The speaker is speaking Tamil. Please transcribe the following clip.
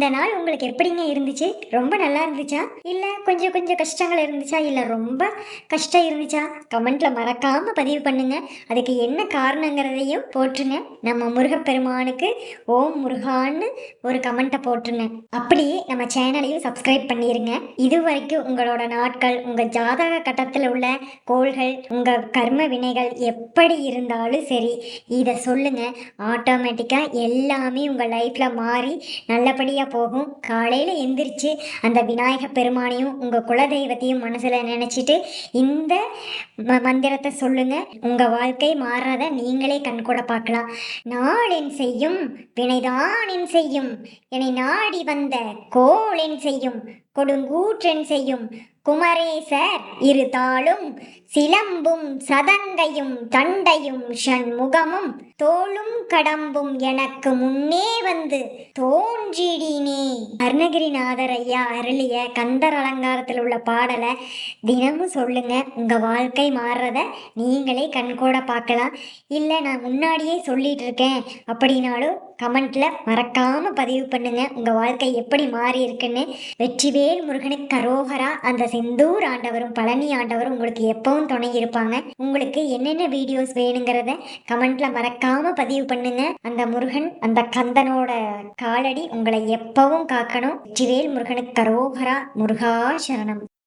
இந்த நாள் உங்களுக்கு எப்படிங்க இருந்துச்சு? ரொம்ப நல்லா இருந்துச்சா? இல்ல கொஞ்சம் கொஞ்சம் கஷ்டங்கள் இருந்துச்சா? இல்ல ரொம்ப கஷ்டம் இருந்துச்சா? கமெண்ட்ல மறக்காம பதிவு பண்ணுங்க. அதுக்கு என்ன காரணங்கிறதையும் போட்டுருங்க. நம்ம முருகப்பெருமானுக்கு ஓம் முருகான்னு ஒரு கமெண்ட்டை போட்டுருங்க. அப்படியே நம்ம சேனலையும் சப்ஸ்கிரைப் பண்ணிருங்க. இதுவரைக்கும் உங்களோட நாட்கள், உங்க ஜாதக கட்டத்தில் உள்ள கோள்கள், உங்க கர்ம வினைகள் எப்படி இருந்தாலும் சரி, இதை சொல்லுங்க. ஆட்டோமேட்டிக்கா எல்லாமே உங்க லைஃப்ல மாறி நல்லபடியாக போகும். காலையில் எந்திரிச்சு அந்த விநாயக பெருமானையும் உங்கள் குலதெய்வத்தையும் மனசில் நினச்சிட்டு இந்த மந்திரத்தை சொல்லுங்க. உங்கள் வாழ்க்கை மாறாத நீங்களே கண்கூட பார்க்கலாம். நாளென் செய்யும் வினைதானின் செய்யும் என்னை நாடி வந்த கோளென் செய்யும் கொடுங்கூற்றென் செய்யும் குமரேசர் இரு தாளும் சிலம்பும் சதங்கையும் தண்டையும் ஷண்முகமும் தோளும் கடம்பும் எனக்கு முன்னே வந்து தோன்றிடினே. அருணகிரிநாதர் ஐயா அருளிய கந்தர் அலங்காரத்தில் உள்ள பாடலை தினமும் சொல்லுங்க. உங்க வாழ்க்கை மாறுறத நீங்களே கண்கூட பார்க்கலாம். இல்லை நான் முன்னாடியே சொல்லிட்டு இருக்கேன் அப்படின்னாலும் கமெண்ட்ல மறக்காம பதிவு பண்ணுங்க. உங்க வாழ்க்கை எப்படி மாறி இருக்குன்னு. வெற்றிவேல் முருகனுக்கு கரோகரா. அந்த செந்தூர் ஆண்டவரும் பழனி ஆண்டவரும் உங்களுக்கு எப்பவும் துணை இருப்பாங்க. உங்களுக்கு என்னென்ன வீடியோஸ் வேணுங்கிறத கமெண்ட்ல மறக்காம பதிவு பண்ணுங்க. அந்த முருகன், அந்த கந்தனோட காலடி உங்களை எப்பவும் காக்கணும். வெற்றிவேல் முருகனுக்கு கரோகரா. முருகா சரணம்.